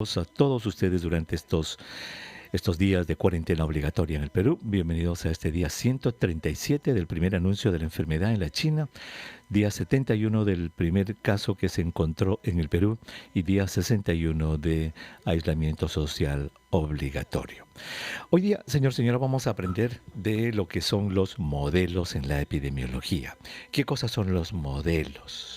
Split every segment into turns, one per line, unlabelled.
A todos ustedes durante estos días de cuarentena obligatoria en el Perú. Bienvenidos a este día 137 del primer anuncio de la enfermedad en la China, día 71 del primer caso que se encontró en el Perú y día 61 de aislamiento social obligatorio. Hoy día, señora, vamos a aprender de lo que son los modelos en la epidemiología. ¿Qué cosas son los modelos?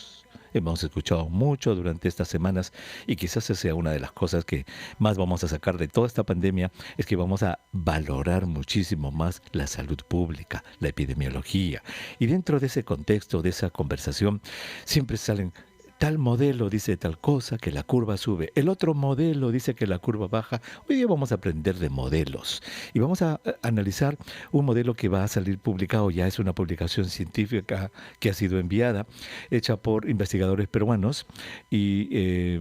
Hemos escuchado mucho durante estas semanas y quizás esa sea una de las cosas que más vamos a sacar de toda esta pandemia, es que vamos a valorar muchísimo más la salud pública, la epidemiología. Y dentro de ese contexto, de esa conversación, siempre salen: tal modelo dice tal cosa, que la curva sube. El otro modelo dice que la curva baja. Hoy día vamos a aprender de modelos y vamos a analizar un modelo que va a salir publicado. Ya es una publicación científica que ha sido enviada, hecha por investigadores peruanos y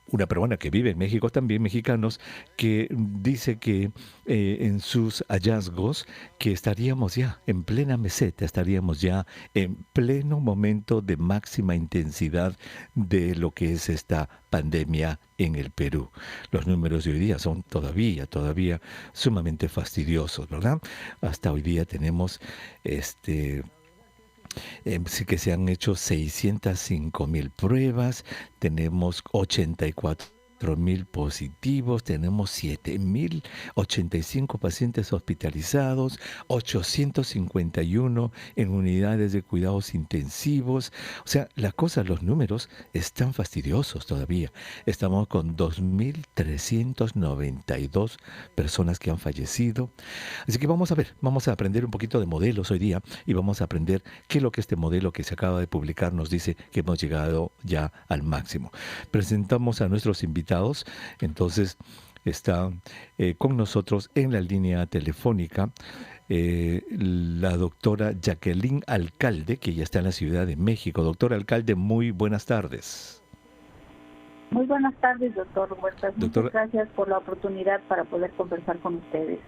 una peruana que vive en México, también mexicanos, que dice que en sus hallazgos que estaríamos ya en plena meseta, estaríamos ya en pleno momento de máxima intensidad de lo que es esta pandemia en el Perú. Los números de hoy día son todavía sumamente fastidiosos, ¿verdad? Hasta hoy día tenemos sí que se han hecho 605,000 pruebas, tenemos 84,000 positivos, tenemos 7,085 pacientes hospitalizados, 851 en unidades de cuidados intensivos. O sea, los números están fastidiosos todavía. Estamos con 2,392 personas que han fallecido. Así que vamos a aprender un poquito de modelos hoy día y vamos a aprender qué es lo que este modelo que se acaba de publicar nos dice que hemos llegado ya al máximo. Presentamos a nuestros invitados. Entonces está con nosotros en la línea telefónica la doctora Jacqueline Alcalde, que ya está en la Ciudad de México. Doctora Alcalde, muy buenas tardes.
Muy buenas tardes, doctor Huertas.
Doctora,
muchas gracias por la oportunidad para poder conversar con ustedes.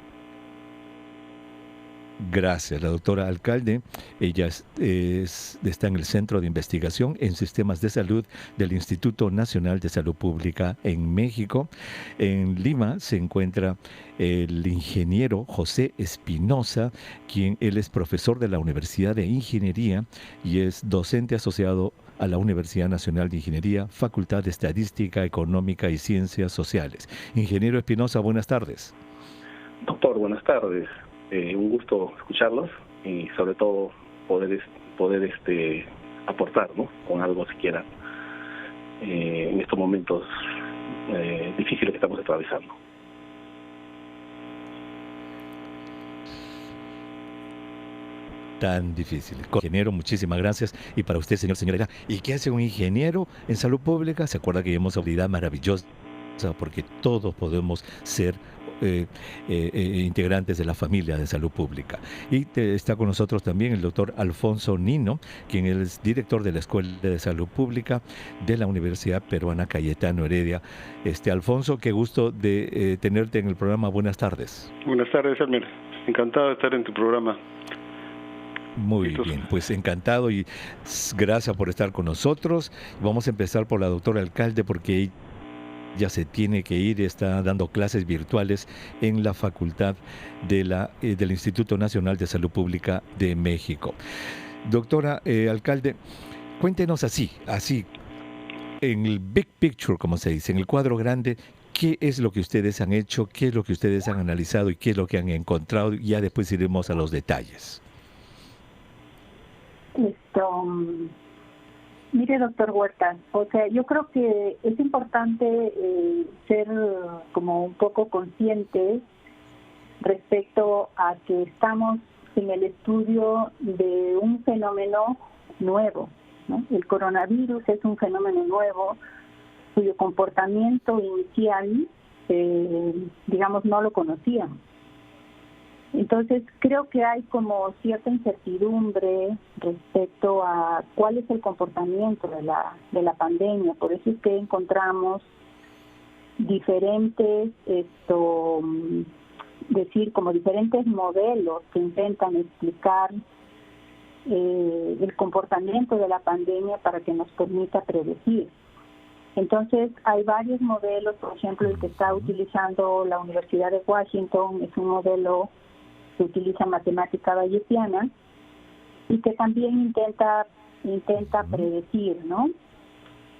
Gracias, la doctora Alcalde. Ella está en el Centro de Investigación en Sistemas de Salud del Instituto Nacional de Salud Pública en México. En Lima se encuentra el ingeniero José Espinosa, él es profesor de la Universidad de Ingeniería y es docente asociado a la Universidad Nacional de Ingeniería, Facultad de Estadística, Económica y Ciencias Sociales. Ingeniero Espinosa, buenas tardes.
Doctor, buenas tardes. Un gusto escucharlos y sobre todo poder aportar, ¿no?, con algo siquiera en estos momentos difíciles que estamos atravesando.
Tan difícil. Ingeniero, muchísimas gracias. Y para usted, señora, ¿y qué hace un ingeniero en salud pública? Se acuerda que hemos habilidad maravillosa porque todos podemos ser integrantes de la familia de salud pública. Y está con nosotros también el doctor Alfonso Nino, quien es director de la Escuela de Salud Pública de la Universidad Peruana Cayetano Heredia. Alfonso, qué gusto de tenerte en el programa. Buenas tardes.
Buenas tardes, Elmer. Encantado de estar en tu programa.
Muy bien, pues encantado y gracias por estar con nosotros. Vamos a empezar por la doctora Alcalde porque ella se tiene que ir, está dando clases virtuales en la facultad del Instituto Nacional de Salud Pública de México. Doctora Alcalde, cuéntenos así, en el big picture, como se dice, en el cuadro grande, ¿qué es lo que ustedes han hecho, qué es lo que ustedes han analizado y qué es lo que han encontrado? Y ya después iremos a los detalles.
Mire, doctor Huerta, yo creo que es importante ser como un poco conscientes respecto a que estamos en el estudio de un fenómeno nuevo, ¿no? El coronavirus es un fenómeno nuevo cuyo comportamiento inicial, no lo conocíamos. Entonces, creo que hay como cierta incertidumbre respecto a cuál es el comportamiento de la pandemia. Por eso es que encontramos diferentes, diferentes modelos que intentan explicar el comportamiento de la pandemia para que nos permita predecir. Entonces, hay varios modelos, por ejemplo, el que está utilizando la Universidad de Washington es un modelo que utiliza matemática bayesiana y que también intenta predecir, ¿no?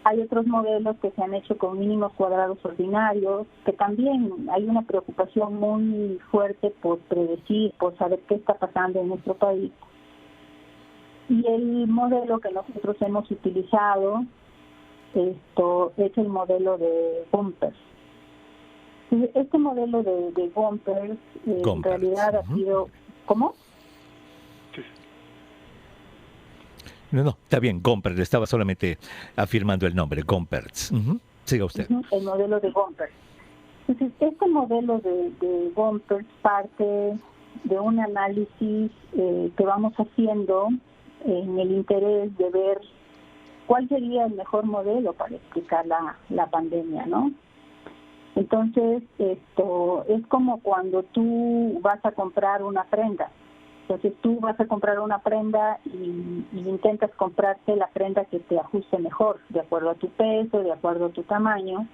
Hay otros modelos que se han hecho con mínimos cuadrados ordinarios, que también hay una preocupación muy fuerte por predecir, por saber qué está pasando en nuestro país. Y el modelo que nosotros hemos utilizado es el modelo de Gompers. Este modelo de Gompers en realidad ha sido... ¿Cómo?
No, está bien, Gompers, estaba solamente afirmando el nombre, Gompers. Siga usted.
El modelo de Gompers. Entonces, este modelo de Gompers parte de un análisis que vamos haciendo en el interés de ver cuál sería el mejor modelo para explicar la pandemia, ¿no? Entonces, esto es como cuando tú vas a comprar una prenda. Entonces, tú vas a comprar una prenda y intentas comprarte la prenda que te ajuste mejor, de acuerdo a tu peso, de acuerdo a tu tamaño.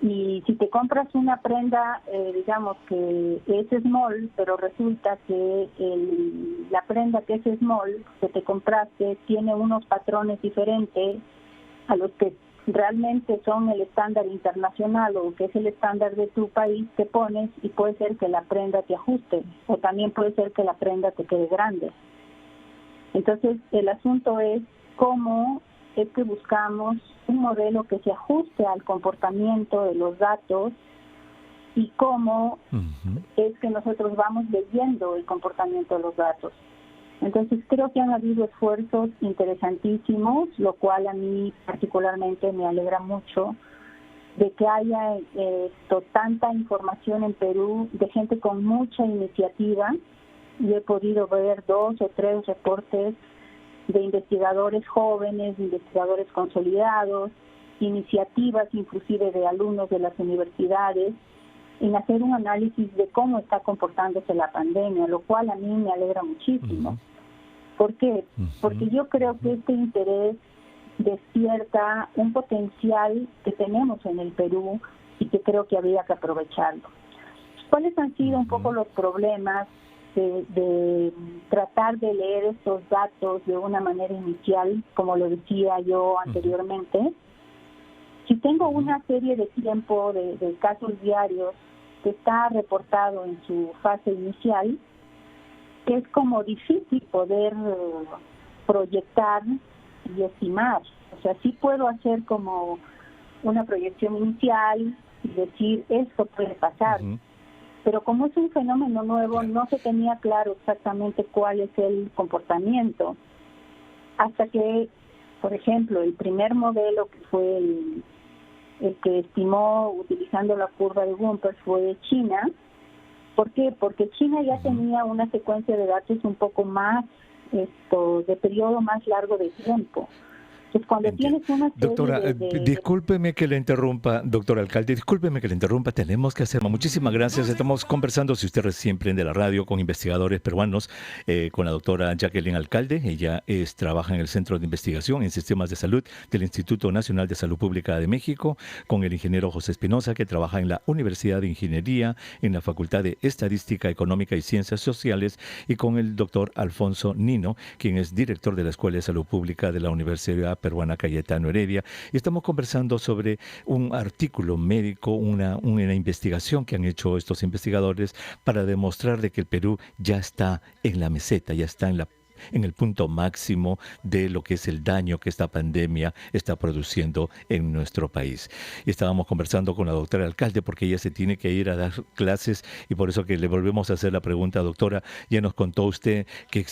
Y si te compras una prenda, digamos que es small, pero resulta que la prenda que es small, que te compraste, tiene unos patrones diferentes a los que realmente son el estándar internacional o que es el estándar de tu país, te pones y puede ser que la prenda te ajuste o también puede ser que la prenda te quede grande. Entonces, el asunto es cómo es que buscamos un modelo que se ajuste al comportamiento de los datos y cómo es que nosotros vamos leyendo el comportamiento de los datos. Entonces, creo que han habido esfuerzos interesantísimos, lo cual a mí particularmente me alegra mucho de que haya tanta información en Perú de gente con mucha iniciativa. Yo he podido ver 2 o 3 reportes de investigadores jóvenes, de investigadores consolidados, iniciativas inclusive de alumnos de las universidades, en hacer un análisis de cómo está comportándose la pandemia, lo cual a mí me alegra muchísimo. ¿Por qué? Porque yo creo que este interés despierta un potencial que tenemos en el Perú y que creo que habría que aprovecharlo. ¿Cuáles han sido un poco los problemas de tratar de leer estos datos de una manera inicial, como lo decía yo anteriormente? Si tengo una serie de tiempo de casos diarios que está reportado en su fase inicial, es como difícil poder proyectar y estimar. O sea, sí puedo hacer como una proyección inicial y decir, esto puede pasar. Pero como es un fenómeno nuevo, no se tenía claro exactamente cuál es el comportamiento. Hasta que, por ejemplo, el primer modelo que fue el que estimó utilizando la curva de Gompers fue China. ¿Por qué? Porque China ya tenía una secuencia de datos un poco más, de periodo más largo de tiempo. Entonces, cuando tienes una serie
doctora, discúlpeme que le interrumpa, doctor alcalde, discúlpeme que le interrumpa, tenemos que hacerlo. Muchísimas gracias. Estamos conversando, si usted recién prende la radio, con investigadores peruanos, con la doctora Jacqueline Alcalde. Ella trabaja en el Centro de Investigación en Sistemas de Salud del Instituto Nacional de Salud Pública de México, con el ingeniero José Espinosa, que trabaja en la Universidad de Ingeniería, en la Facultad de Estadística Económica y Ciencias Sociales, y con el doctor Alfonso Nino, quien es director de la Escuela de Salud Pública de la Universidad Peruana Cayetano Heredia, y estamos conversando sobre un artículo médico, una investigación que han hecho estos investigadores para demostrar de que el Perú ya está en la meseta, ya está en el punto máximo de lo que es el daño que esta pandemia está produciendo en nuestro país. Y estábamos conversando con la doctora alcalde porque ella se tiene que ir a dar clases y por eso que le volvemos a hacer la pregunta, doctora. Ya nos contó usted que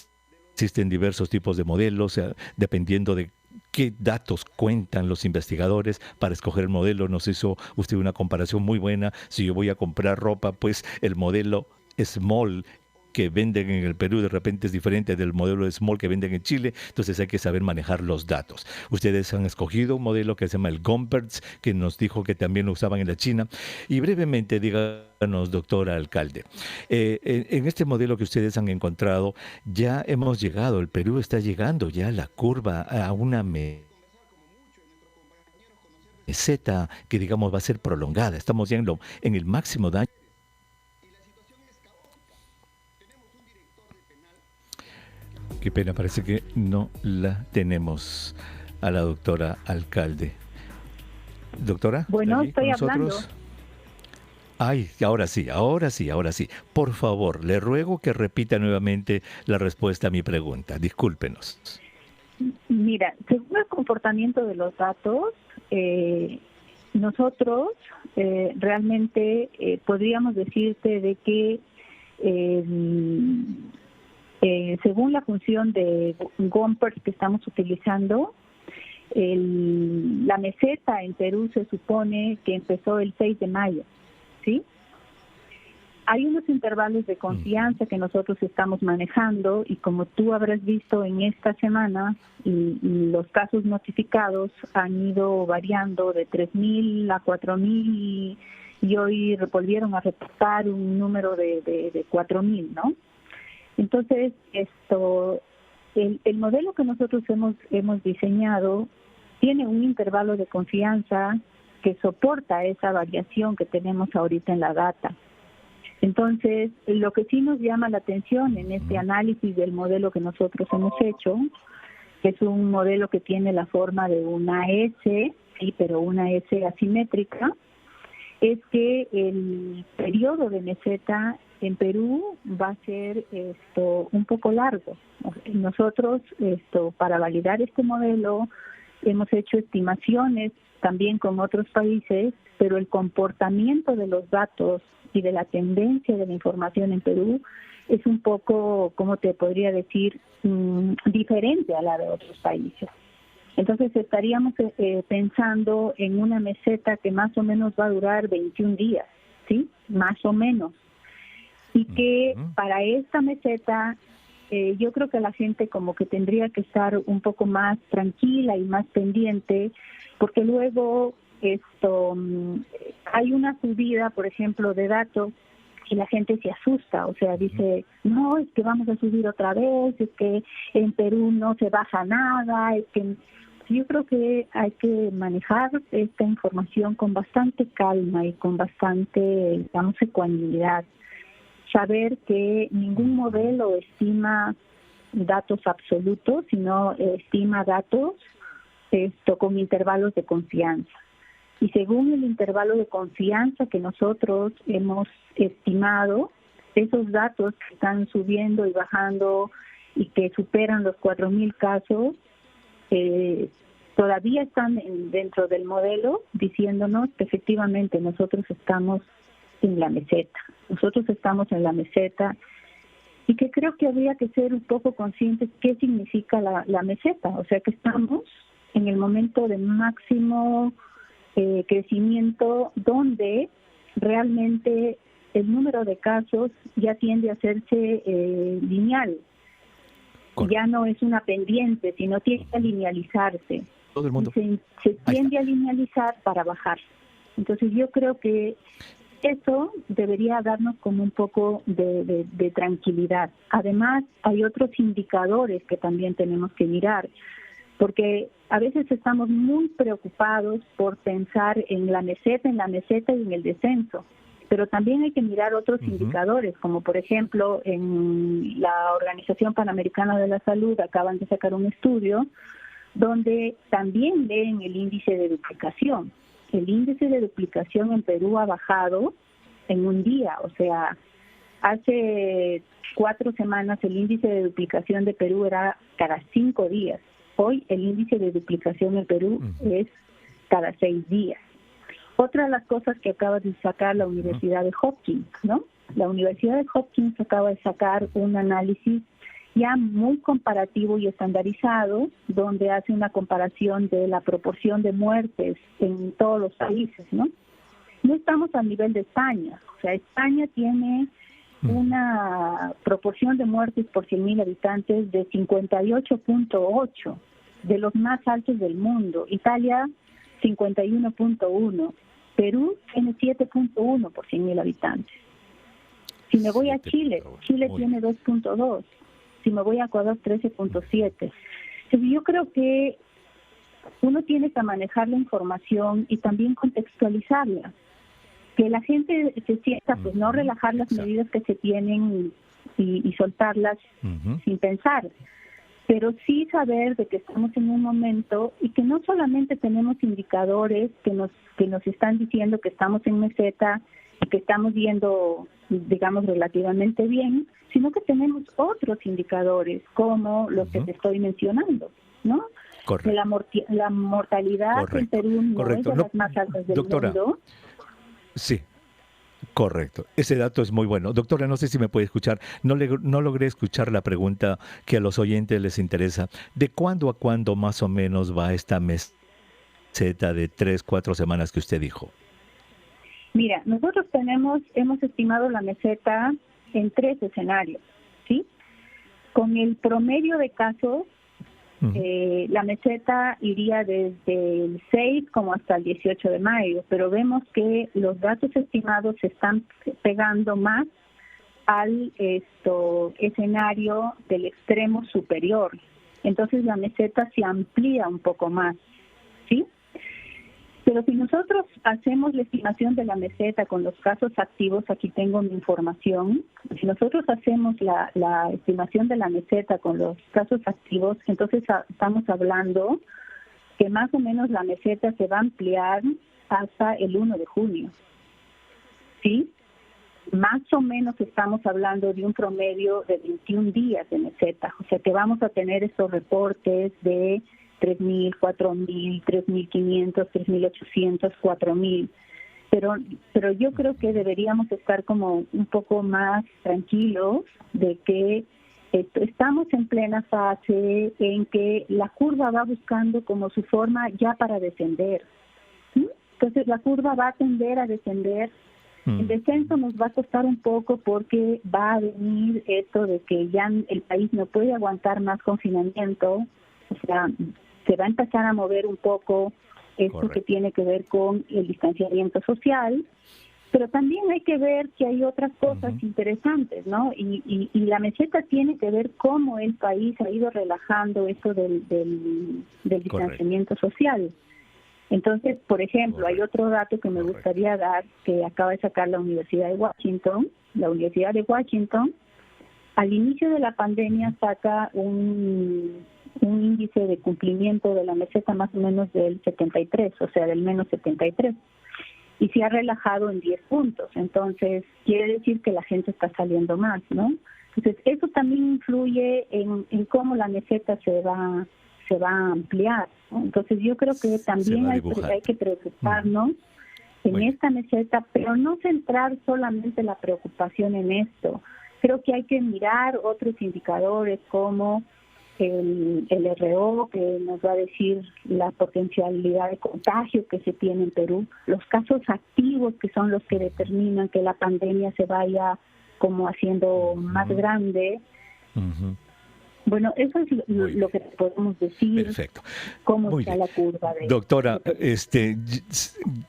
existen diversos tipos de modelos, dependiendo de qué datos cuentan los investigadores para escoger el modelo. Nos hizo usted una comparación muy buena. Si yo voy a comprar ropa, pues el modelo small que venden en el Perú de repente es diferente del modelo small que venden en Chile, entonces hay que saber manejar los datos. Ustedes han escogido un modelo que se llama el Gompers, que nos dijo que también lo usaban en la China. Y brevemente, díganos, doctora alcalde, en este modelo que ustedes han encontrado, ya hemos llegado, el Perú está llegando ya a la curva a una meseta que digamos va a ser prolongada. Estamos ya en el máximo daño. Qué pena, parece que no la tenemos a la doctora alcalde. Doctora,
Bueno,
¿allí
estoy
con
hablando.
nosotros? Ay, ahora sí, ahora sí, ahora sí. Por favor, le ruego que repita nuevamente la respuesta a mi pregunta. Discúlpenos.
Mira, según el comportamiento de los datos, nosotros realmente podríamos decirte de que según la función de Gompers que estamos utilizando, la meseta en Perú se supone que empezó el 6 de mayo, ¿sí? Hay unos intervalos de confianza que nosotros estamos manejando y como tú habrás visto en esta semana, y los casos notificados han ido variando de 3.000 a 4.000 y hoy volvieron a reportar un número de 4.000, ¿no? Entonces, el modelo que nosotros hemos diseñado tiene un intervalo de confianza que soporta esa variación que tenemos ahorita en la data. Entonces, lo que sí nos llama la atención en este análisis del modelo que nosotros hemos hecho, que es un modelo que tiene la forma de una S, sí, pero una S asimétrica, es que el periodo de meseta en Perú va a ser un poco largo. Nosotros, para validar este modelo, hemos hecho estimaciones también con otros países, pero el comportamiento de los datos y de la tendencia de la información en Perú es un poco, ¿cómo te podría decir?, diferente a la de otros países. Entonces estaríamos pensando en una meseta que más o menos va a durar 21 días, ¿sí? Más o menos. Y que para esta meseta yo creo que la gente como que tendría que estar un poco más tranquila y más pendiente, porque luego hay una subida, por ejemplo, de datos y la gente se asusta, o sea, dice, no, es que vamos a subir otra vez, es que en Perú no se baja nada, es que yo creo que hay que manejar esta información con bastante calma y con bastante, digamos, ecuanimidad. Saber que ningún modelo estima datos absolutos, sino estima datos con intervalos de confianza. Y según el intervalo de confianza que nosotros hemos estimado, esos datos que están subiendo y bajando y que superan los 4.000 casos, todavía están dentro del modelo diciéndonos que efectivamente nosotros estamos en la meseta. Nosotros estamos en la meseta y que creo que habría que ser un poco conscientes qué significa la meseta. O sea que estamos en el momento de máximo crecimiento donde realmente el número de casos ya tiende a hacerse lineal. Ya no es una pendiente, sino tiende a linealizarse.
Todo el mundo.
Se tiende a linealizar para bajar. Entonces yo creo que eso debería darnos como un poco de tranquilidad. Además, hay otros indicadores que también tenemos que mirar, porque a veces estamos muy preocupados por pensar en la meseta y en el descenso, pero también hay que mirar otros indicadores, como por ejemplo en la Organización Panamericana de la Salud acaban de sacar un estudio donde también leen el índice de duplicación. El índice de duplicación en Perú ha bajado en un día, o sea, hace 4 semanas el índice de duplicación de Perú era cada 5 días. Hoy el índice de duplicación en Perú es cada 6 días. Otra de las cosas que acaba de sacar la Universidad de Hopkins, ¿no? La Universidad de Hopkins acaba de sacar un análisis ya muy comparativo y estandarizado, donde hace una comparación de la proporción de muertes en todos los países, ¿no? No estamos al nivel de España. O sea, España tiene una proporción de muertes por 100.000 habitantes de 58.8, de los más altos del mundo. Italia, 51.1. Perú tiene 7.1 por 100.000 habitantes. Si me voy a Chile, Chile tiene 2.2. Si me voy a Ecuador, 13.7. Yo creo que uno tiene que manejar la información y también contextualizarla. Que la gente se sienta, pues no relajar las medidas que se tienen y soltarlas sin pensar, pero sí saber de que estamos en un momento y que no solamente tenemos indicadores que nos están diciendo que estamos en meseta y que estamos yendo, digamos, relativamente bien, sino que tenemos otros indicadores como los que te estoy mencionando, ¿no?
Correcto.
La mortalidad en Perú no es de las más altas del mundo.
Sí, correcto. Ese dato es muy bueno. Doctora, no sé si me puede escuchar. No logré escuchar la pregunta que a los oyentes les interesa. ¿De cuándo a cuándo más o menos va esta meseta de 3-4 semanas que usted dijo?
Mira, nosotros hemos estimado la meseta en 3 escenarios, ¿sí? Con el promedio de casos, la meseta iría desde el 6 como hasta el 18 de mayo, pero vemos que los datos estimados se están pegando más al escenario del extremo superior. Entonces la meseta se amplía un poco más, ¿sí? Pero si nosotros hacemos la estimación de la meseta con los casos activos, aquí tengo mi información, si nosotros hacemos la estimación de la meseta con los casos activos, entonces estamos hablando que más o menos la meseta se va a ampliar hasta el 1 de junio, ¿sí? Más o menos estamos hablando de un promedio de 21 días de meseta, o sea que vamos a tener estos reportes de 3.000, 4.000, 3.500, 3.800, 4.000. Pero yo creo que deberíamos estar como un poco más tranquilos de que estamos en plena fase en que la curva va buscando como su forma ya para descender. ¿Sí? Entonces la curva va a tender a descender. El descenso nos va a costar un poco porque va a venir esto de que ya el país no puede aguantar más confinamiento, o sea, se va a empezar a mover un poco esto que tiene que ver con el distanciamiento social, pero también hay que ver que hay otras cosas interesantes, ¿no? Y la meseta tiene que ver cómo el país ha ido relajando esto del distanciamiento social. Entonces, por ejemplo, hay otro dato que me gustaría dar que acaba de sacar la Universidad de Washington. La Universidad de Washington, al inicio de la pandemia, saca un índice de cumplimiento de la meseta más o menos del 73, o sea, del menos 73, y se ha relajado en 10 puntos. Entonces, quiere decir que la gente está saliendo más, ¿no? Entonces, eso también influye en cómo la meseta se va a ampliar, ¿no? Entonces, yo creo que también hay que preocuparnos en esta meseta, pero no centrar solamente la preocupación en esto. Creo que hay que mirar otros indicadores como el RO, que nos va a decir la potencialidad de contagio que se tiene en Perú, los casos activos, que son los que determinan que la pandemia se vaya como haciendo más grande. Bueno, eso es lo que podemos decir.
Perfecto.
Cómo
Muy
está
bien.
la curva de...
Doctora,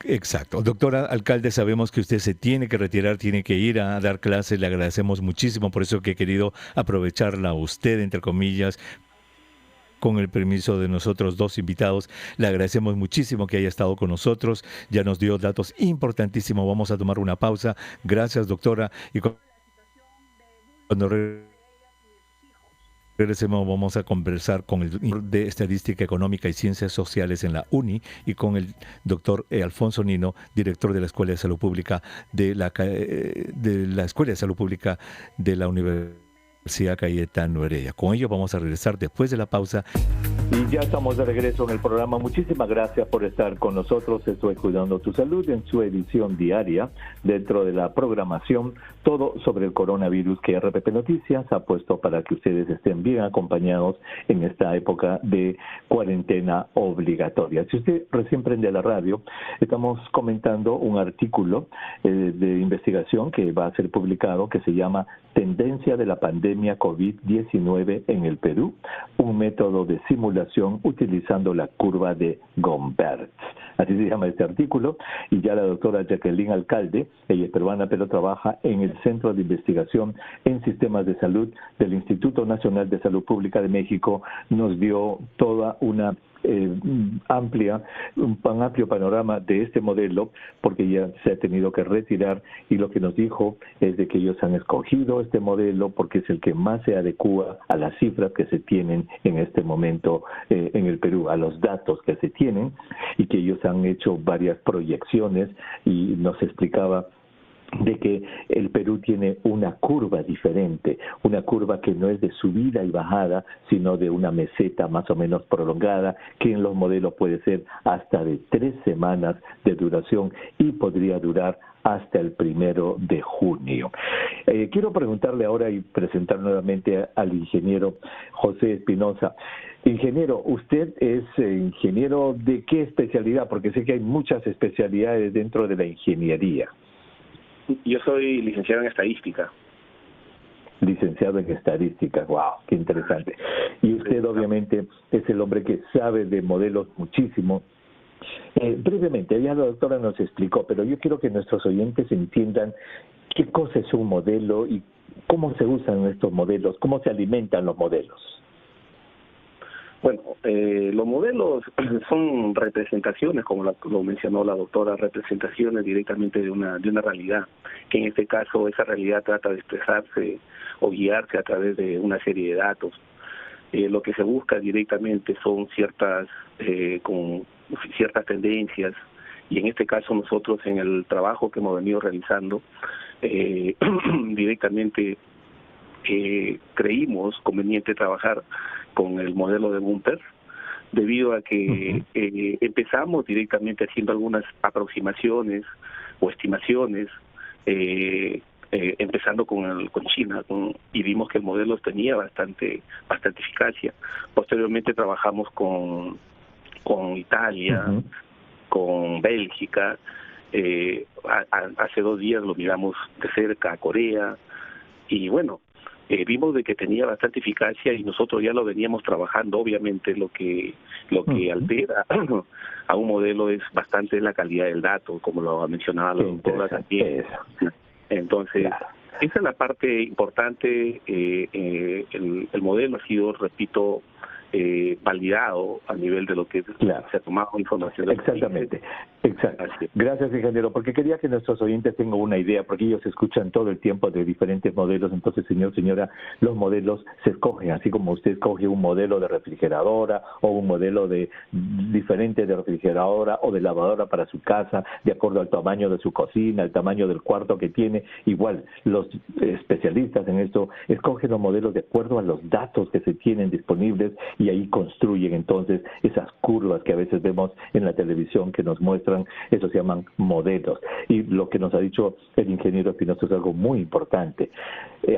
exacto. Doctora alcalde, sabemos que usted se tiene que retirar, tiene que ir a dar clases. Le agradecemos muchísimo, por eso que he querido aprovecharla a usted, entre comillas, con el permiso de nosotros dos invitados. Le agradecemos muchísimo que haya estado con nosotros. Ya nos dio datos importantísimos. Vamos a tomar una pausa. Gracias, doctora. Y cuando regresemos vamos a conversar con el de Estadística Económica y Ciencias Sociales en la UNI y con el doctor Alfonso Nino, director de la Escuela de Salud Pública de la Escuela de Salud Pública de la Universidad Cayetano Heredia. Con ello vamos a regresar después de la pausa. Y ya estamos de regreso en el programa. Muchísimas gracias por estar con nosotros. Estoy Cuidando tu Salud en su edición diaria dentro de la programación todo sobre el coronavirus que RPP Noticias ha puesto para que ustedes estén bien acompañados en esta época de cuarentena obligatoria. Si usted recién prende la radio, estamos comentando un artículo de investigación que va a ser publicado que se llama Tendencia de la pandemia COVID-19 en el Perú, un método de simulación utilizando la curva de Gompertz. Así se llama este artículo, y ya la doctora Jacqueline Alcalde, ella es peruana pero trabaja en el Centro de Investigación en Sistemas de Salud del Instituto Nacional de Salud Pública de México, nos dio toda una un amplio panorama de este modelo, porque ya se ha tenido que retirar, y lo que nos dijo es de que ellos han escogido este modelo porque es el que más se adecua a las cifras que se tienen en este momento en el Perú, a los datos que se tienen, y que ellos han hecho varias proyecciones, y nos explicaba de que el Perú tiene una curva diferente, una curva que no es de subida y bajada, sino de una meseta más o menos prolongada, que en los modelos puede ser hasta de 3 semanas de duración y podría durar hasta el 1 de junio. Quiero preguntarle ahora y presentar nuevamente al ingeniero José Espinosa. Ingeniero, ¿usted es ingeniero de qué especialidad? Porque sé que hay muchas especialidades dentro de la ingeniería.
Yo soy licenciado en estadística.
Licenciado en estadística, wow, qué interesante. Y usted obviamente es el hombre que sabe de modelos muchísimo. Brevemente, ya la doctora nos explicó, pero yo quiero que nuestros oyentes entiendan qué cosa es un modelo y cómo se usan estos modelos, cómo se alimentan los modelos.
Bueno, los modelos son representaciones, como lo mencionó la doctora, representaciones directamente de una realidad, que en este caso esa realidad trata de expresarse o guiarse a través de una serie de datos. Lo que se busca directamente son ciertas tendencias, y en este caso nosotros en el trabajo que hemos venido realizando directamente creímos conveniente trabajar con el modelo de Gunther, debido a que empezamos directamente haciendo algunas aproximaciones o estimaciones, empezando con China, y vimos que el modelo tenía bastante eficacia. Posteriormente trabajamos con Italia, con Bélgica, hace 2 días lo miramos de cerca a Corea, y bueno, vimos de que tenía bastante eficacia, y nosotros ya lo veníamos trabajando. Obviamente lo que altera a un modelo es bastante la calidad del dato, como lo mencionaba la doctora también. Entonces, esa es la parte importante. El modelo ha sido, repito, validado a nivel de lo que se ha tomado información.
Exactamente, exacto. Gracias, ingeniero, porque quería que nuestros oyentes tengan una idea, porque ellos escuchan todo el tiempo de diferentes modelos. Entonces, señora, los modelos se escogen, así como usted escoge un modelo de refrigeradora o un modelo diferente de refrigeradora o de lavadora para su casa, de acuerdo al tamaño de su cocina, el tamaño del cuarto que tiene. Igual, los especialistas en esto escogen los modelos de acuerdo a los datos que se tienen disponibles, y ahí construyen entonces esas curvas que a veces vemos en la televisión que nos muestran. Eso se llaman modelos. Y lo que nos ha dicho el ingeniero Espinosa es algo muy importante.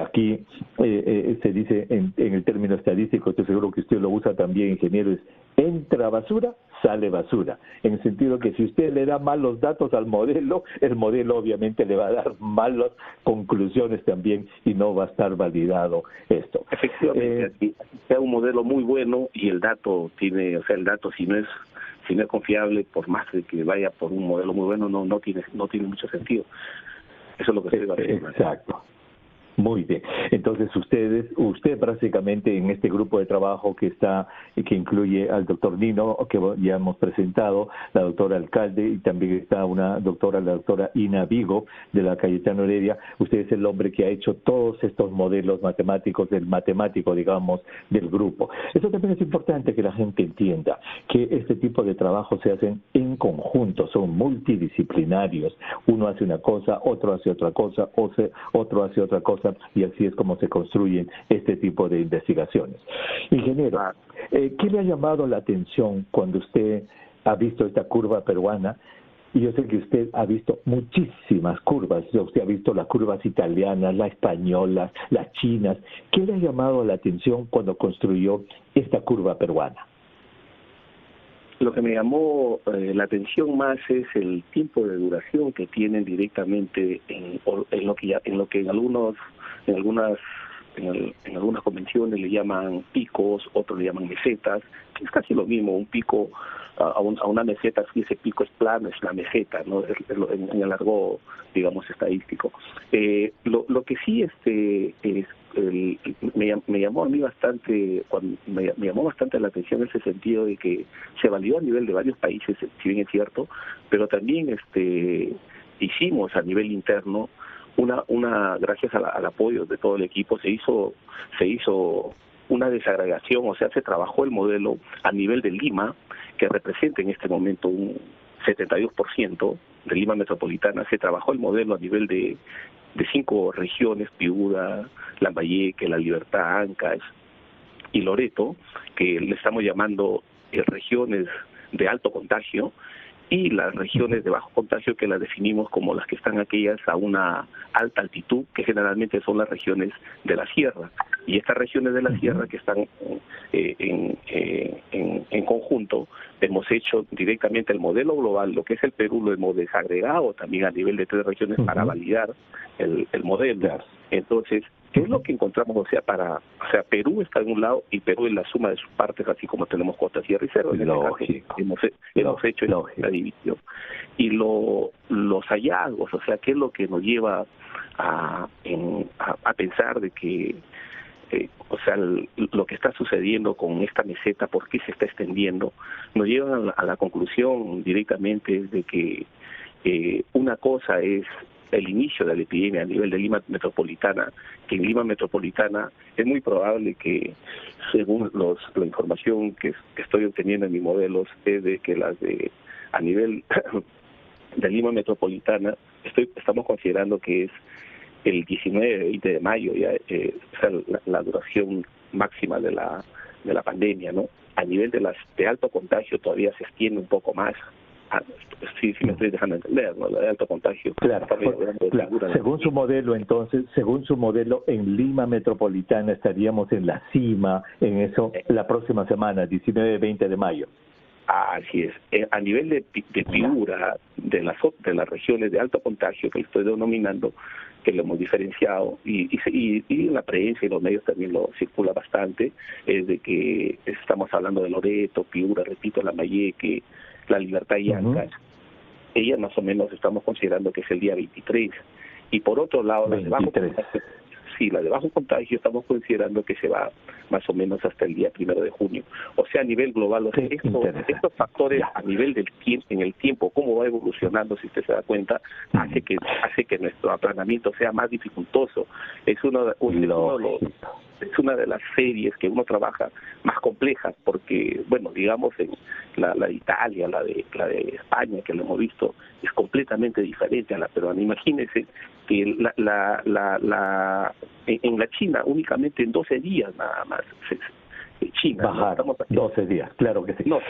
Aquí se dice en el término estadístico, estoy seguro que usted lo usa también, ingeniero, es entra basura, sale basura. En el sentido que si usted le da malos datos al modelo, el modelo obviamente le va a dar malas conclusiones también, y no va a estar validado esto.
Efectivamente, si sea un modelo muy bueno y el dato tiene, el dato si no es confiable, por más que vaya por un modelo muy bueno, no tiene mucho sentido. Eso es lo que estoy haciendo.
Exacto. Muy bien. Entonces usted prácticamente en este grupo de trabajo que incluye al doctor Nino, que ya hemos presentado, la doctora Alcalde, y también está la doctora Ina Vigo, de la Cayetano Heredia. Usted es el hombre que ha hecho todos estos modelos matemáticos, el matemático, digamos, del grupo. Eso también es importante que la gente entienda, que este tipo de trabajos se hacen en conjunto, son multidisciplinarios. Uno hace una cosa, otro hace otra cosa, otro hace otra cosa, y así es como se construyen este tipo de investigaciones. Ingeniero, ¿qué le ha llamado la atención cuando usted ha visto esta curva peruana? Y yo sé que usted ha visto muchísimas curvas. Usted ha visto las curvas italianas, las españolas, las chinas. ¿Qué le ha llamado la atención cuando construyó esta curva peruana?
Lo que me llamó la atención más es el tiempo de duración que tienen directamente en lo que en algunas convenciones le llaman picos, otros le llaman mesetas, que es casi lo mismo. Un pico a una meseta, si ese pico es plano, es la meseta, ¿no? En el argot, digamos, estadístico. Lo que sí me llamó a mí bastante, me llamó bastante la atención ese sentido de que se validó a nivel de varios países, si bien es cierto, pero también hicimos a nivel interno gracias al apoyo de todo el equipo, se hizo una desagregación, o sea, se trabajó el modelo a nivel de Lima, que representa en este momento un 72% de Lima metropolitana. Se trabajó el modelo a nivel de 5 regiones: Piura, Lambayeque, La Libertad, Ancash y Loreto, que le estamos llamando regiones de alto contagio, y las regiones de bajo contagio, que las definimos como las que están aquellas a una alta altitud, que generalmente son las regiones de la sierra. Y estas regiones de la sierra que están en conjunto, hemos hecho directamente el modelo global, lo que es el Perú, lo hemos desagregado también a nivel de 3 regiones para validar el modelo. Claro. Entonces, ¿qué es lo que encontramos? O sea, Perú está en un lado y Perú es la suma de sus partes, así como tenemos costa, sierra y cerro. En este caso hemos hecho la división. Y los hallazgos, o sea, ¿qué es lo que nos lleva a pensar de que lo que está sucediendo con esta meseta, por qué se está extendiendo, nos llevan a la conclusión directamente de que una cosa es el inicio de la epidemia a nivel de Lima metropolitana, que en Lima metropolitana es muy probable que, según la información que estoy obteniendo en mis modelos, es de que a nivel de Lima metropolitana estamos considerando que es el 19-20 de mayo ya la duración máxima de la pandemia, ¿no? A nivel de alto contagio todavía se extiende un poco más. Sí me estoy dejando entender, ¿no? De alto contagio.
Claro. Según su modelo, entonces, en Lima metropolitana estaríamos en la cima, en eso, la próxima semana, 19-20 de mayo.
Así es. A nivel de Piura, de las regiones de alto contagio que estoy denominando, que lo hemos diferenciado, y en la prensa y los medios también lo circula bastante, es de que estamos hablando de Loreto, Piura, repito, Lambayeque, La Libertad y Ancash. Ella más o menos estamos considerando que es el día 23. Y por otro lado, la de bajo contagio estamos considerando que se va más o menos hasta el día 1 de junio. O sea, a nivel global, estos factores a nivel del tiempo, en el tiempo, cómo va evolucionando, si usted se da cuenta, hace que nuestro aplanamiento sea más dificultoso. Es una de las series que uno trabaja más complejas, porque, bueno, digamos, en la de Italia, la de España, que lo hemos visto, es completamente diferente a la peruana. Imagínense que en la China únicamente en 12 días nada más China
bajar, ¿no? 12 días, claro que sí.
No,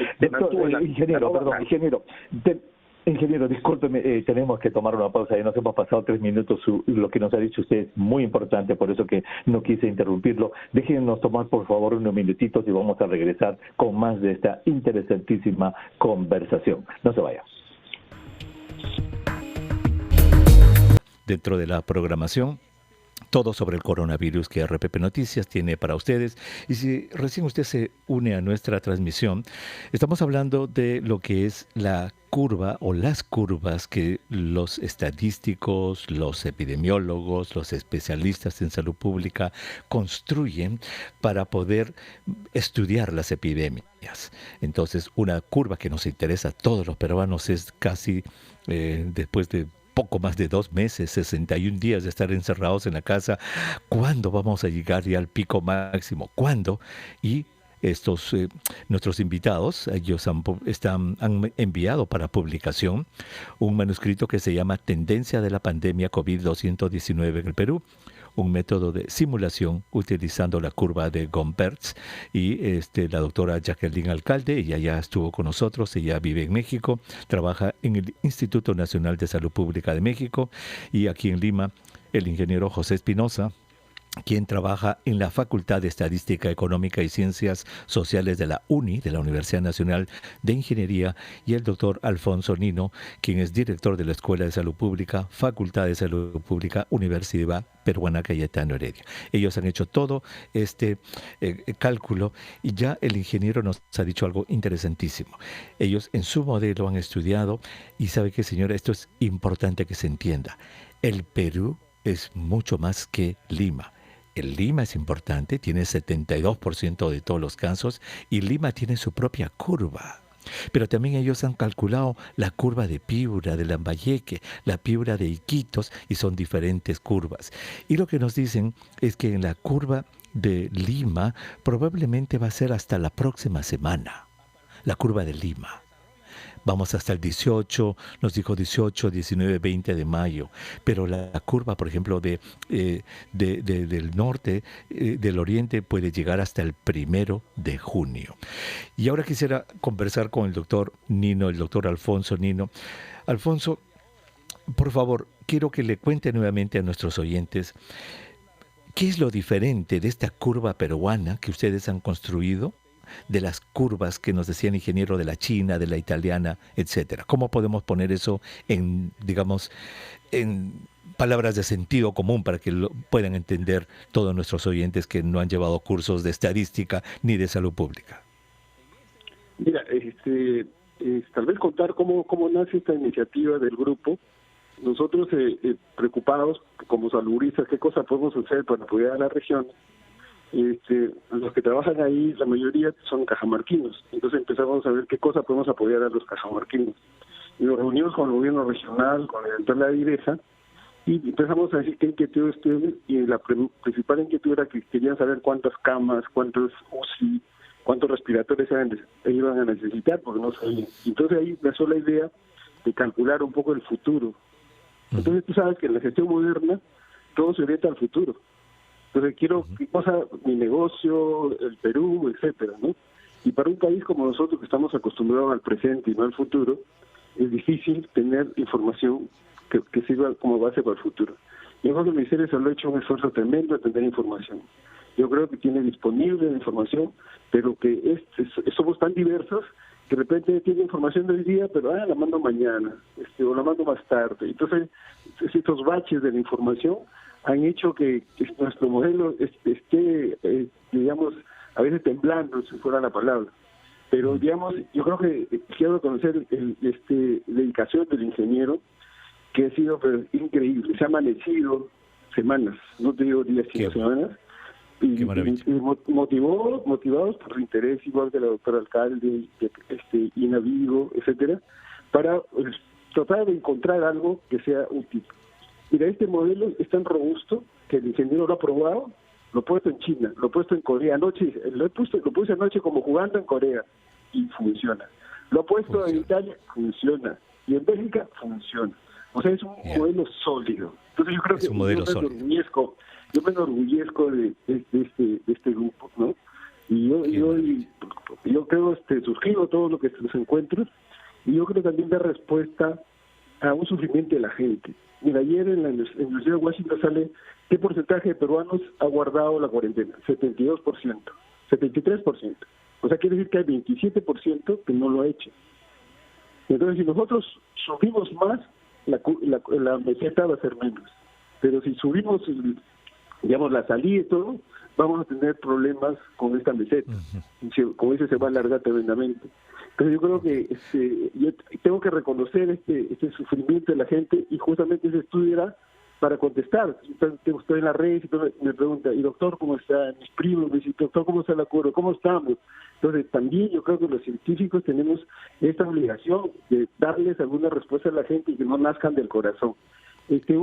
Ingeniero, discúlpeme, tenemos que tomar una pausa, ya nos hemos pasado 3 minutos, lo que nos ha dicho usted es muy importante, por eso que no quise interrumpirlo. Déjenos tomar por favor unos minutitos y vamos a regresar con más de esta interesantísima conversación. No se vaya. Dentro de la programación, todo sobre el coronavirus que RPP Noticias tiene para ustedes. Y si recién usted se une a nuestra transmisión, estamos hablando de lo que es la curva o las curvas que los estadísticos, los epidemiólogos, los especialistas en salud pública construyen para poder estudiar las epidemias. Entonces, una curva que nos interesa a todos los peruanos es casi después de poco más de 2 meses, 61 días de estar encerrados en la casa. ¿Cuándo vamos a llegar ya al pico máximo? ¿Cuándo? Y nuestros invitados, ellos han enviado para publicación un manuscrito que se llama Tendencia de la pandemia COVID-219 en el Perú, un método de simulación utilizando la curva de Gompertz, y la doctora Jacqueline Alcalde, ella ya estuvo con nosotros, ella vive en México, trabaja en el Instituto Nacional de Salud Pública de México, y aquí en Lima el ingeniero José Espinosa, quien trabaja en la Facultad de Estadística Económica y Ciencias Sociales de la UNI, de la Universidad Nacional de Ingeniería, y el doctor Alfonso Nino, quien es director de la Escuela de Salud Pública, Facultad de Salud Pública, Universidad Peruana Cayetano Heredia. Ellos han hecho todo este cálculo, y ya el ingeniero nos ha dicho algo interesantísimo. Ellos en su modelo han estudiado, y sabe que, señora, esto es importante que se entienda. El Perú es mucho más que Lima. El Lima es importante, tiene 72% de todos los casos y Lima tiene su propia curva. Pero también ellos han calculado la curva de Piura, de Lambayeque, la Piura de Iquitos y son diferentes curvas. Y lo que nos dicen es que en la curva de Lima probablemente va a ser hasta la próxima semana, la curva de Lima. Vamos hasta el 18, nos dijo 18, 19, 20 de mayo. Pero la curva, por ejemplo, del norte, del oriente, puede llegar hasta el 1 de junio. Y ahora quisiera conversar con el doctor Nino, el doctor Alfonso Nino. Alfonso, por favor, quiero que le cuente nuevamente a nuestros oyentes qué es lo diferente de esta curva peruana que ustedes han construido de las curvas que nos decía el ingeniero de la China, de la italiana, etcétera. ¿Cómo podemos poner eso en, digamos, en palabras de sentido común para que lo puedan entender todos nuestros oyentes que no han llevado cursos de estadística ni de salud pública?
Mira, tal vez contar cómo nace esta iniciativa del grupo. Nosotros preocupados como saludistas, qué cosa podemos hacer para apoyar a la región. Los que trabajan ahí, la mayoría son cajamarquinos, entonces empezamos a ver qué cosa podemos apoyar a los cajamarquinos. Y nos reunimos con el gobierno regional, con el director de la DIREJA, y empezamos a decir qué inquietudes tienen, y la principal inquietud era que querían saber cuántas camas, cuántos UCI, cuántos respiradores iban a necesitar, porque no sabían. Entonces ahí nació la idea de calcular un poco el futuro. Entonces tú sabes que en la gestión moderna todo se orienta al futuro. Entonces quiero qué cosa, mi negocio, el Perú, etcétera, ¿no? Y para un país como nosotros que estamos acostumbrados al presente y no al futuro, es difícil tener información que sirva como base para el futuro. Y yo creo que el Ministerio de Salud ha hecho un esfuerzo tremendo de tener información. Yo creo que tiene disponible la información, pero que somos tan diversos que de repente tiene información del día, pero la mando mañana, o la mando más tarde. Entonces, estos baches de la información han hecho que nuestro modelo esté, digamos, a veces temblando, si fuera la palabra. Pero, digamos, yo creo que quiero reconocer la dedicación del ingeniero, que ha sido increíble. Se ha amanecido semanas, no te digo días, sino semanas, y motivados por el interés, igual que la doctora alcalde, Ina Vigo, etcétera, para tratar de encontrar algo que sea útil. Mira, este modelo es tan robusto que el ingeniero lo ha probado, lo ha puesto en China, lo ha puesto en Corea. Anoche lo puse anoche como jugando en Corea y funciona. Lo ha puesto en Italia, funciona. Y en Bélgica, funciona. O sea, es un modelo sólido. Entonces yo creo que yo me enorgullezco de este grupo, ¿no? Y yo creo suscribo todo lo que los encuentros, y yo creo también dar respuesta a un sufrimiento de la gente. Mira, ayer en la Universidad de Washington sale qué porcentaje de peruanos ha guardado la cuarentena. 72%, 73%. O sea, quiere decir que hay 27% que no lo ha hecho. Entonces, si nosotros subimos más, la meseta va a ser menos. Pero si subimos, digamos, la salida y todo, vamos a tener problemas con esta meseta. Como dice, se va a alargar tremendamente. Pero yo creo que yo tengo que reconocer este sufrimiento de la gente, y justamente ese estudio era para contestar. Estoy en la red y me pregunta, y doctor, ¿cómo está? Mis primos me dicen, doctor, ¿cómo está la curva? ¿Cómo estamos? Entonces también yo creo que los científicos tenemos esta obligación de darles alguna respuesta a la gente y que no nazcan del corazón.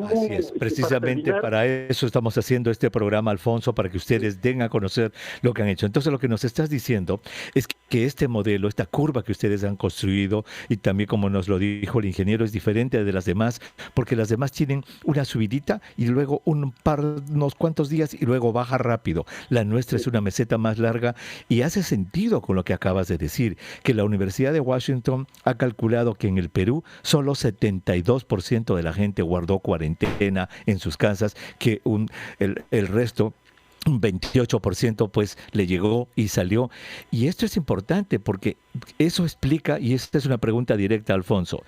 Así es, precisamente para eso estamos haciendo este programa, Alfonso, para que ustedes den a conocer lo que han hecho. Entonces lo que nos estás diciendo es que este modelo, esta curva que ustedes han construido, y también como nos lo dijo el ingeniero, es diferente de las demás, porque las demás tienen una subidita y luego unos cuantos días y luego baja rápido. La nuestra es una meseta más larga, y hace sentido con lo que acabas de decir, que la Universidad de Washington ha calculado que en el Perú solo 72% de la gente guardó cuarentena en sus casas, que el resto, un 28%, pues le llegó y salió. Y esto es importante porque eso explica, y esta es una pregunta directa, Alfonso,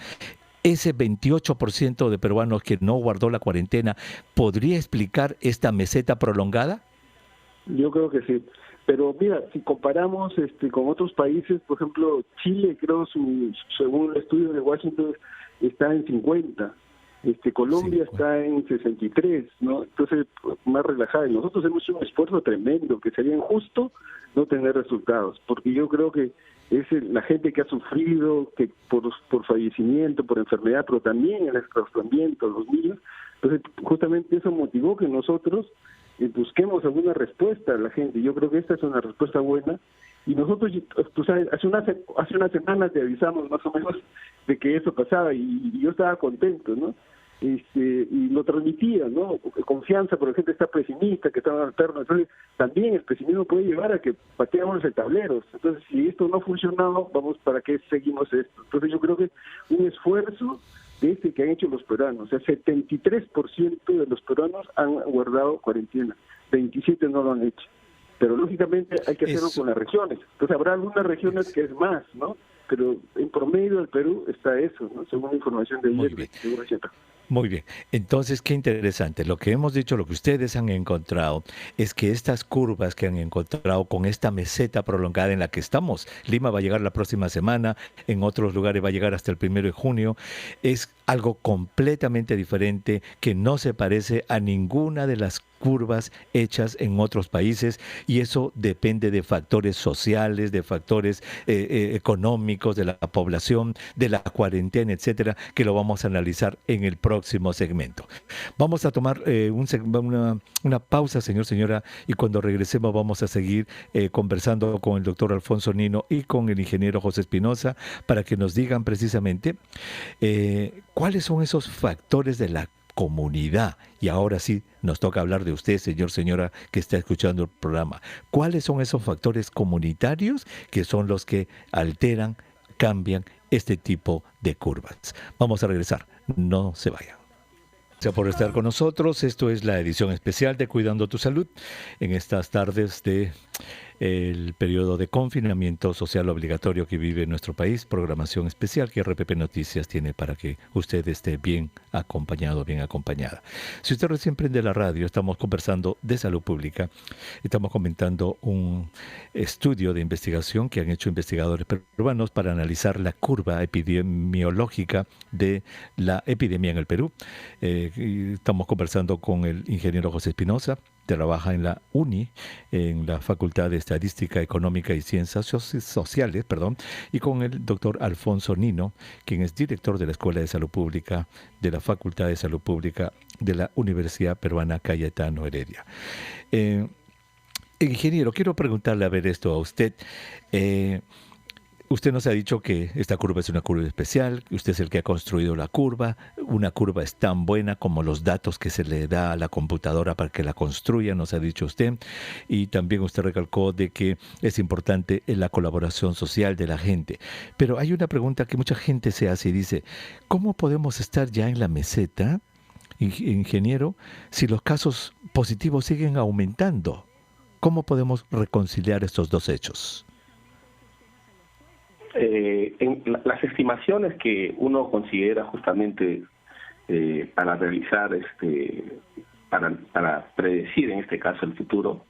ese 28% de peruanos que no guardó la cuarentena, ¿podría explicar esta meseta prolongada?
Yo creo que sí. Pero mira, si comparamos con otros países, por ejemplo, Chile, creo, según el estudio de Washington, está en 50%. Colombia está en 63, ¿no? Entonces, más relajada. Y nosotros hemos hecho un esfuerzo tremendo, que sería injusto no tener resultados, porque yo creo que es la gente que ha sufrido, que por fallecimiento, por enfermedad, pero también el enclaustramiento, los niños. Entonces, justamente eso motivó que nosotros busquemos alguna respuesta a la gente. Yo creo que esta es una respuesta buena. Y nosotros, tú sabes, hace unas semanas te avisamos más o menos de que eso pasaba y yo estaba contento, ¿no? Y lo transmitía, ¿no? Confianza, pero la gente está pesimista, que está alterna. Entonces, también el pesimismo puede llevar a que pateamos el tablero. Entonces, si esto no ha funcionado, ¿para qué seguimos esto? Entonces, yo creo que un esfuerzo que han hecho los peruanos, o sea, 73% de los peruanos han guardado cuarentena, 27 no lo han hecho. Pero lógicamente hay que hacerlo con las regiones. Entonces habrá algunas regiones que es más, ¿no? Pero en promedio del Perú está eso, ¿no? Según la información de ayer.
Muy bien. Entonces, qué interesante. Lo que hemos dicho, lo que ustedes han encontrado, es que estas curvas que han encontrado con esta meseta prolongada en la que estamos, Lima va a llegar la próxima semana, en otros lugares va a llegar hasta el 1 de junio, es algo completamente diferente que no se parece a ninguna de las curvas hechas en otros países, y eso depende de factores sociales, de factores económicos, de la población, de la cuarentena, etcétera, que lo vamos a analizar en el próximo segmento. Vamos a tomar una pausa, señora, y cuando regresemos vamos a seguir conversando con el doctor Alfonso Nino y con el ingeniero José Espinosa para que nos digan precisamente cuáles son esos factores de la comunidad. Y ahora sí, nos toca hablar de usted, señora, que está escuchando el programa. ¿Cuáles son esos factores comunitarios que son los que alteran, cambian este tipo de curvas? Vamos a regresar. No se vayan. Gracias por estar con nosotros. Esto es la edición especial de Cuidando tu Salud en estas tardes de el periodo de confinamiento social obligatorio que vive nuestro país. Programación especial que RPP Noticias tiene para que usted esté bien acompañado, bien acompañada. Si usted recién prende la radio, estamos conversando de salud pública. Estamos comentando un estudio de investigación que han hecho investigadores peruanos para analizar la curva epidemiológica de la epidemia en el Perú. Estamos conversando con el ingeniero José Espinosa, trabaja en la UNI, en la Facultad de Estadística Económica y Ciencias Sociales, y con el doctor Alfonso Nino, quien es director de la Escuela de Salud Pública de la Facultad de Salud Pública de la Universidad Peruana Cayetano Heredia. Ingeniero, quiero preguntarle a ver esto a usted. Usted nos ha dicho que esta curva es una curva especial, usted es el que ha construido la curva. Una curva es tan buena como los datos que se le da a la computadora para que la construya, nos ha dicho usted. Y también usted recalcó de que es importante la colaboración social de la gente. Pero hay una pregunta que mucha gente se hace y dice, ¿cómo podemos estar ya en la meseta, ingeniero, si los casos positivos siguen aumentando? ¿Cómo podemos reconciliar estos dos hechos?
En las estimaciones que uno considera justamente para realizar, para predecir en este caso el futuro,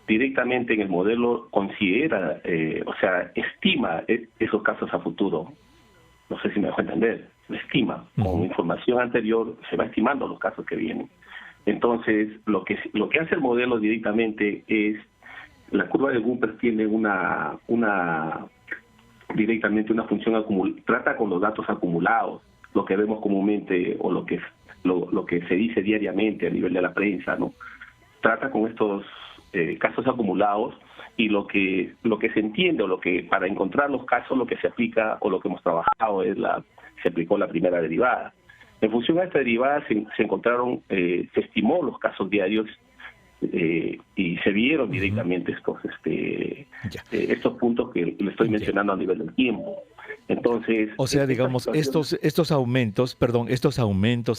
directamente en el modelo considera, estima esos casos a futuro. No sé si me dejo entender, lo estima. Con información anterior se va estimando los casos que vienen. Entonces, lo que hace el modelo directamente es, la curva de Gumper tiene directamente una función trata con los datos acumulados, lo que vemos comúnmente o lo que se dice diariamente a nivel de la prensa, ¿no? Trata con estos casos acumulados y lo que se entiende, o lo que para encontrar los casos lo que se aplica o lo que hemos trabajado se aplicó la primera derivada. En función a esta derivada se estimó los casos diarios y se vieron directamente estos puntos que le estoy mencionando a nivel del tiempo. Entonces,
o sea, digamos, estos aumentos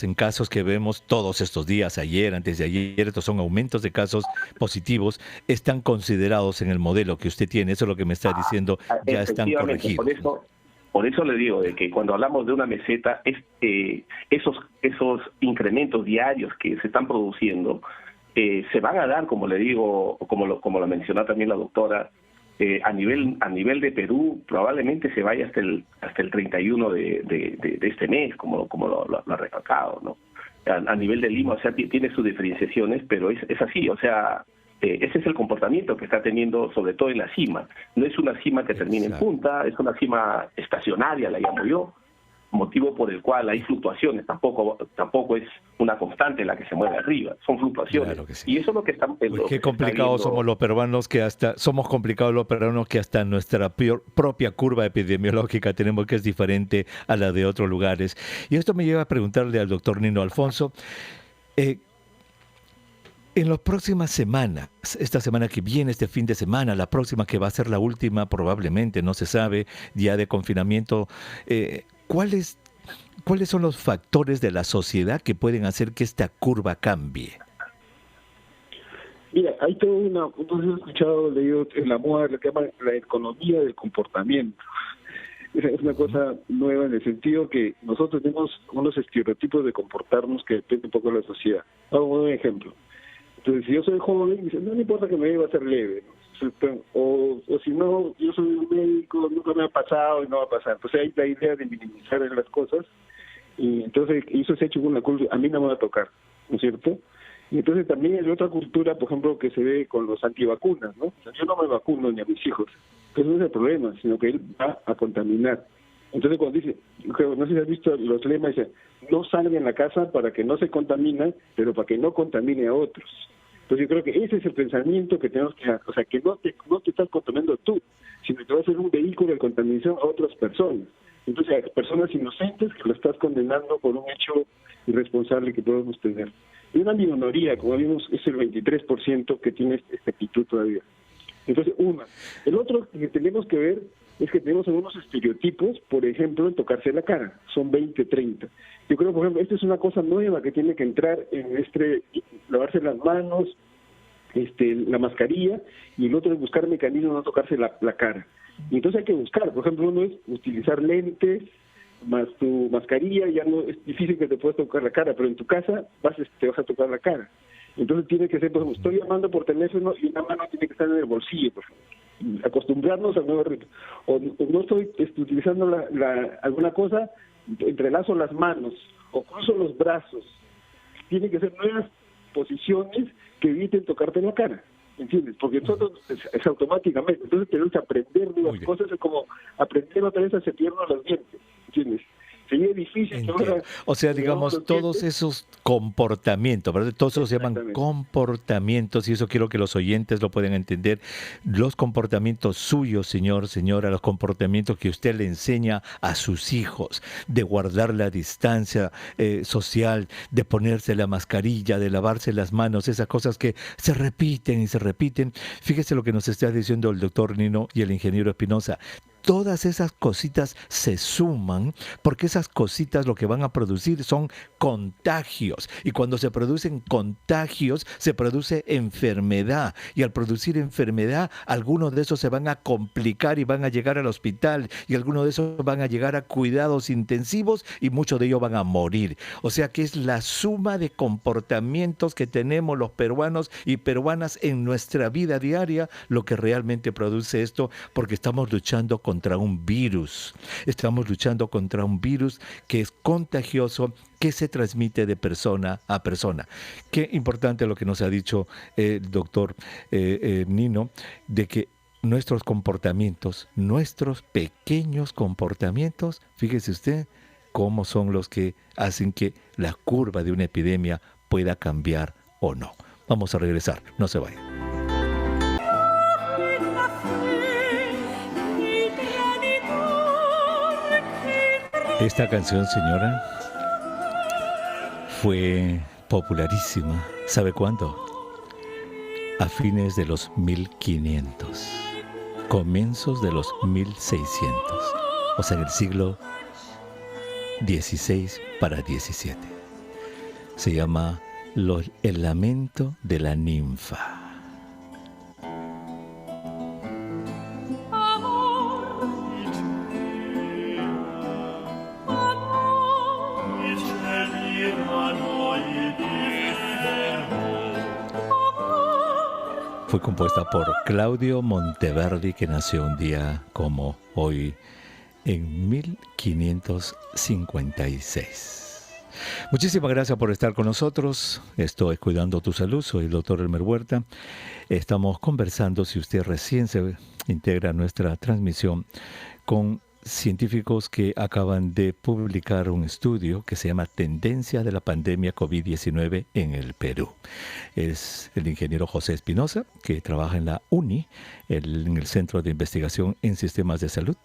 en casos que vemos todos estos días, ayer, antes de ayer, estos son aumentos de casos positivos, están considerados en el modelo que usted tiene. Eso es lo que me está diciendo, ya están corregidos.
Por eso le digo de que cuando hablamos de una meseta, esos incrementos diarios que se están produciendo se van a dar, como le digo, como lo mencionó también la doctora, a nivel de Perú probablemente se vaya hasta el 31 de este mes, como lo ha recalcado, ¿no? A nivel de Lima, o sea, tiene sus diferenciaciones, pero es así, o sea, ese es el comportamiento que está teniendo, sobre todo en la cima. No es una cima que termine en punta, es una cima estacionaria, la llamo yo, motivo por el cual hay fluctuaciones, tampoco es una constante la que se mueve arriba, son fluctuaciones.
Claro que sí.
Y eso es lo que estamos
Qué complicados somos los peruanos, somos complicados los peruanos que hasta nuestra propia curva epidemiológica tenemos que es diferente a la de otros lugares. Y esto me lleva a preguntarle al doctor Nino Alfonso, en las próximas semanas, esta semana que viene, este fin de semana, la próxima que va a ser la última probablemente, no se sabe, ya de confinamiento, ¿cuáles son los factores de la sociedad que pueden hacer que esta curva cambie?
Mira, hay todo no sé si he escuchado, leído en la moda lo que llaman la economía del comportamiento. Es una cosa nueva en el sentido que nosotros tenemos unos estereotipos de comportarnos que dependen un poco de la sociedad. Hago un ejemplo. Entonces, si yo soy joven, dice, no me importa que me deba ser leve, ¿no? O si no, yo soy un médico, nunca me ha pasado y no va a pasar. Entonces hay la idea de minimizar las cosas, y entonces eso se ha hecho con una cultura, a mí no me va a tocar, ¿no es cierto? Y entonces también hay otra cultura, por ejemplo, que se ve con los antivacunas, ¿no? O sea, yo no me vacuno ni a mis hijos, eso no es el problema, sino que él va a contaminar. Entonces cuando dice, no sé si has visto los lemas, dice, no salga en la casa para que no se contamine, pero para que no contamine a otros. Entonces yo creo que ese es el pensamiento que tenemos que, o sea, que no te estás contaminando tú, sino que vas a ser un vehículo de contaminación a otras personas. Entonces, a personas inocentes que lo estás condenando por un hecho irresponsable que podemos tener. Y una minoría, como vimos, es el 23% que tiene esta actitud todavía. Entonces, el otro que tenemos que ver es que tenemos algunos estereotipos, por ejemplo, en tocarse la cara. Son 20, 30. Yo creo, por ejemplo, esta es una cosa nueva que tiene que entrar en lavarse las manos, la mascarilla, y el otro es buscar mecanismos de no tocarse la cara. Y entonces hay que buscar, por ejemplo, uno es utilizar lentes, más tu mascarilla, ya no es difícil que te puedas tocar la cara, pero en tu casa te vas a tocar la cara. Entonces tiene que ser, por ejemplo, estoy llamando por teléfono y una mano tiene que estar en el bolsillo, por ejemplo. Acostumbrarnos al nuevo ritmo. O no estoy utilizando alguna cosa, entrelazo las manos o cruzo los brazos. Tiene que ser nuevas posiciones que eviten tocarte la cara, ¿entiendes? Porque nosotros es automáticamente. Entonces tenemos que aprender nuevas cosas, es como aprender otra vez a cepillarnos los dientes, ¿entiendes? Sería difícil. Ahora,
o sea, digamos, todos esos comportamientos, ¿verdad? Todos esos se llaman comportamientos, y eso quiero que los oyentes lo puedan entender. Los comportamientos suyos, señor, señora, los comportamientos que usted le enseña a sus hijos, de guardar la distancia social, de ponerse la mascarilla, de lavarse las manos, esas cosas que se repiten y se repiten. Fíjese lo que nos está diciendo el doctor Nino y el ingeniero Espinosa. Todas esas cositas se suman porque esas cositas lo que van a producir son contagios. Y cuando se producen contagios, se produce enfermedad. Y al producir enfermedad, algunos de esos se van a complicar y van a llegar al hospital. Y algunos de esos van a llegar a cuidados intensivos y muchos de ellos van a morir. O sea que es la suma de comportamientos que tenemos los peruanos y peruanas en nuestra vida diaria lo que realmente produce esto, porque estamos luchando contra un virus. Estamos luchando contra un virus que es contagioso, que se transmite de persona a persona. Qué importante lo que nos ha dicho el doctor Nino, de que nuestros comportamientos, nuestros pequeños comportamientos, fíjese usted, cómo son los que hacen que la curva de una epidemia pueda cambiar o no. Vamos a regresar, no se vayan. Esta canción, señora, fue popularísima. ¿Sabe cuándo? A fines de los 1500, comienzos de los 1600, o sea, en el siglo XVI para XVII. Se llama El lamento de la ninfa. fue compuesta por Claudio Monteverdi, que nació un día como hoy en 1556. Muchísimas gracias por estar con nosotros. Esto es Cuidando tu Salud. Soy el doctor Elmer Huerta. Estamos conversando, si usted recién se integra a nuestra transmisión, con científicos que acaban de publicar un estudio que se llama Tendencia de la pandemia COVID-19 en el Perú. Es el ingeniero José Espinosa, que trabaja en la UNI, en el Centro de Investigación en Sistemas de Salud,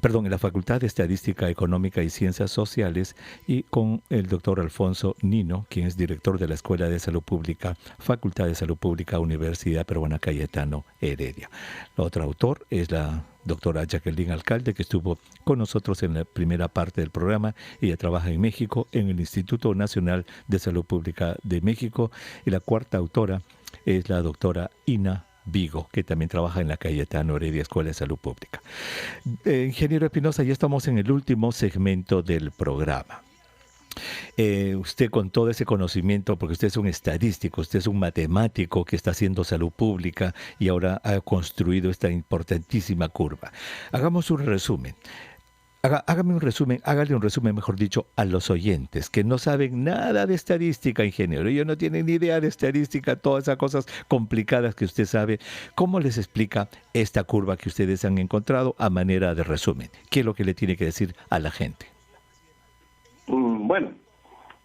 en la Facultad de Estadística Económica y Ciencias Sociales, y con el doctor Alfonso Nino, quien es director de la Escuela de Salud Pública, Facultad de Salud Pública, Universidad Peruana Cayetano Heredia. El otro autor es la doctora Jacqueline Alcalde, que estuvo con nosotros en la primera parte del programa. Ella trabaja en México, en el Instituto Nacional de Salud Pública de México. Y la cuarta autora es la doctora Ina Vigo, que también trabaja en la Cayetano Heredia Escuela de Salud Pública. Ingeniero Espinosa, ya estamos en el último segmento del programa. Usted, con todo ese conocimiento, porque usted es un estadístico, usted es un matemático que está haciendo salud pública y ahora ha construido esta importantísima curva. Hagamos un resumen. Hágale un resumen, mejor dicho, a los oyentes que no saben nada de estadística, ingeniero. Ellos no tienen ni idea de estadística, todas esas cosas complicadas que usted sabe. ¿Cómo les explica esta curva que ustedes han encontrado a manera de resumen? ¿Qué es lo que le tiene que decir a la gente?
Bueno,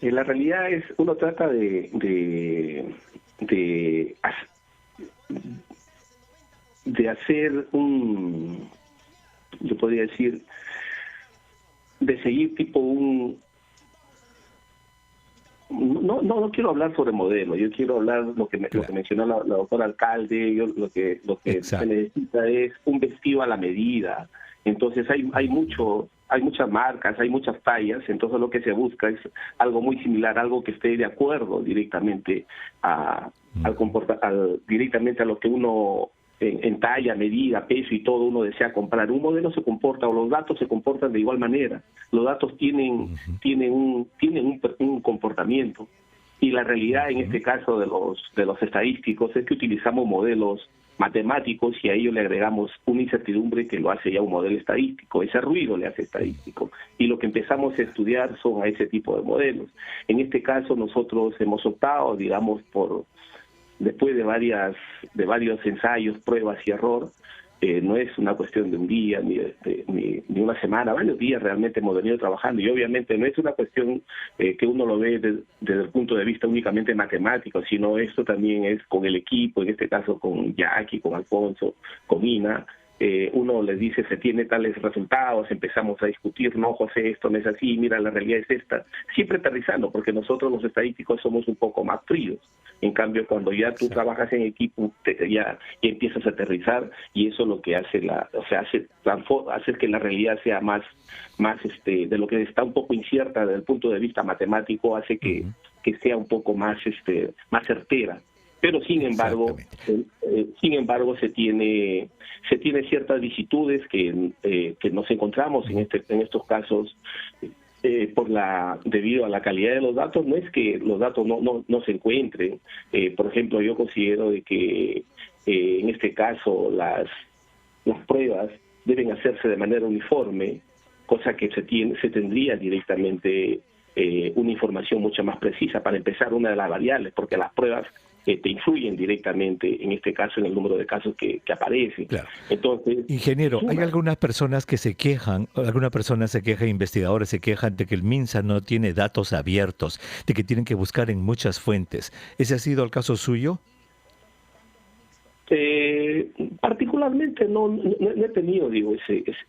la realidad es, uno trata de hacer yo podría decir, de seguir tipo no quiero hablar sobre modelo, yo quiero hablar lo que mencionó la doctora Alcalde. Lo que se necesita es un vestido a la medida. Entonces hay muchas marcas, hay muchas tallas, entonces lo que se busca es algo muy similar, algo que esté de acuerdo directamente directamente a lo que uno en talla, medida, peso y todo uno desea comprar. Un modelo se comporta, o los datos se comportan de igual manera. Los datos tienen un comportamiento, y la realidad en este caso de los estadísticos es que utilizamos modelos matemáticos y a ello le agregamos una incertidumbre que lo hace ya un modelo estadístico. Ese ruido le hace estadístico, y lo que empezamos a estudiar son a ese tipo de modelos. En este caso nosotros hemos optado, digamos, después de varios ensayos, pruebas y error. No es una cuestión de un día ni una semana, varios días realmente hemos venido trabajando, y obviamente no es una cuestión que uno lo ve desde el punto de vista únicamente matemático, sino esto también es con el equipo, en este caso con Jackie, con Alfonso, con Ina. Uno les dice, se tiene tales resultados, empezamos a discutir, no, José, esto no es así, mira, la realidad es esta, siempre aterrizando, porque nosotros los estadísticos somos un poco más fríos. En cambio, cuando ya tú trabajas en equipo, ya empiezas a aterrizar, y eso es lo que hace hace que la realidad sea más de lo que está un poco incierta desde el punto de vista matemático, hace que sea un poco más certera. Pero sin embargo se tiene ciertas vicisitudes que nos encontramos en estos casos debido a la calidad de los datos. No es que los datos no se encuentren. Por ejemplo, yo considero de que en este caso las pruebas deben hacerse de manera uniforme, cosa que se tendría directamente una información mucho más precisa. Para empezar, una de las variables, porque las pruebas te influyen directamente, en este caso, en el número de casos que aparecen. Claro. Entonces,
ingeniero, hay algunas personas que se quejan, investigadores se quejan de que el MINSA no tiene datos abiertos, de que tienen que buscar en muchas fuentes. ¿Ese ha sido el caso suyo?
Particularmente no he tenido,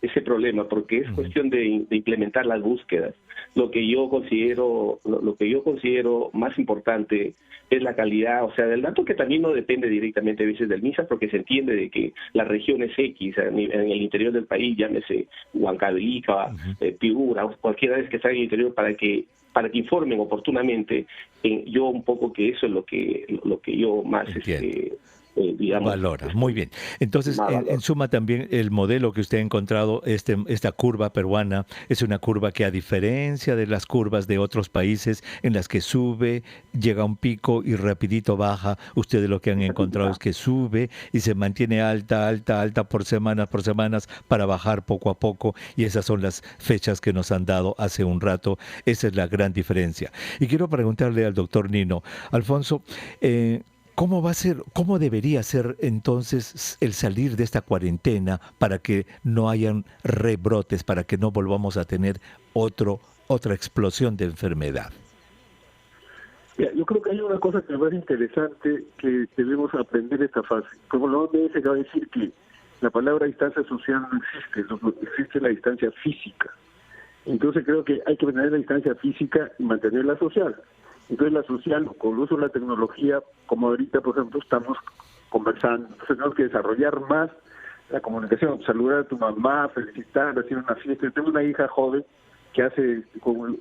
ese problema, porque es cuestión de implementar las búsquedas. Lo que yo considero más importante es la calidad, o sea, del dato, que también no depende directamente a veces del MINSA, porque se entiende de que las regiones X en el interior del país, llámese Huancavelica, Piura, cualquiera vez que está en el interior, para para que informen oportunamente. Yo un poco que eso es lo que yo más digamos,
valora. Muy bien. Entonces, en suma también el modelo que usted ha encontrado, esta curva peruana, es una curva que, a diferencia de las curvas de otros países en las que sube, llega a un pico y rapidito baja, ustedes lo que han encontrado es que sube y se mantiene alta por semanas para bajar poco a poco, y esas son las fechas que nos han dado hace un rato. Esa es la gran diferencia. Y quiero preguntarle al doctor Nino, Alfonso, ¿cómo va a ser, cómo debería ser entonces el salir de esta cuarentena para que no hayan rebrotes, para que no volvamos a tener otra explosión de enfermedad?
Yo creo que hay una cosa que me parece interesante que debemos aprender esta fase. Como la OMS acaba de decir que la palabra distancia social no existe, existe la distancia física. Entonces creo que hay que mantener la distancia física y mantener la social. Entonces la social, con el uso de la tecnología, como ahorita, por ejemplo, estamos conversando, entonces tenemos que desarrollar más la comunicación, saludar a tu mamá, felicitar, hacer una fiesta. Yo tengo una hija joven que hace,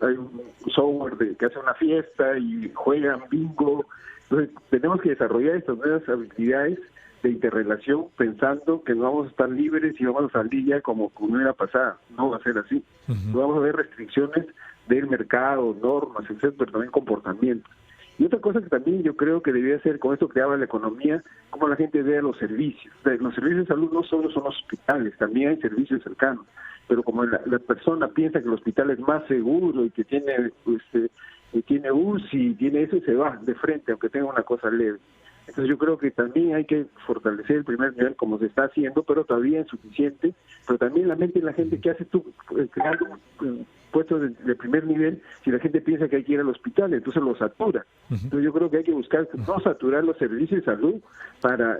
hay un software que hace una fiesta y juegan bingo. Entonces tenemos que desarrollar estas nuevas habilidades de interrelación, pensando que no vamos a estar libres y vamos a salir ya como era pasada. No va a ser así. No vamos a ver restricciones del mercado, normas, etcétera, pero también comportamientos. Y otra cosa que también yo creo que debería ser, con esto que habla la economía, cómo la gente vea los servicios. Los servicios de salud no solo son los hospitales, también hay servicios cercanos. Pero como la persona piensa que el hospital es más seguro y que tiene tiene UCI, tiene eso, y se va de frente, aunque tenga una cosa leve. Entonces yo creo que también hay que fortalecer el primer nivel como se está haciendo, pero todavía insuficiente, pero también la mente de la gente que hace creando puestos de primer nivel, si la gente piensa que hay que ir al hospital, entonces lo satura. Entonces yo creo que hay que buscar no saturar los servicios de salud para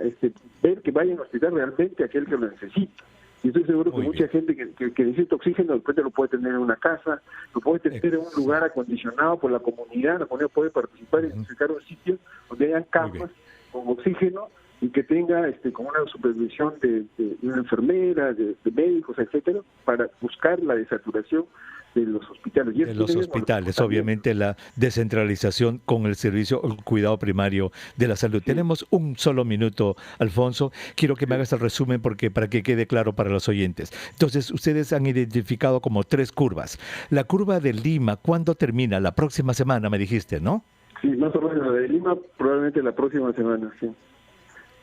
ver que vaya al hospital realmente aquel que lo necesita. Y estoy seguro que mucha gente que necesita oxígeno después lo puede tener en una casa, lo puede tener en un lugar acondicionado por la comunidad, la comunidad puede participar y buscar un sitio donde hayan camas con oxígeno y que tenga con una supervisión de una enfermera, de médicos, etcétera, para buscar la desaturación de los hospitales. Y
de los hospitales, obviamente la descentralización con el servicio, el cuidado primario de la salud. Sí. Tenemos un solo minuto, Alfonso. Quiero que me hagas el resumen para que quede claro para los oyentes. Entonces, ustedes han identificado como 3 curvas. La curva de Lima, ¿cuándo termina? La próxima semana, me dijiste, ¿no?
Sí, más o menos. La de Lima probablemente la próxima semana, sí.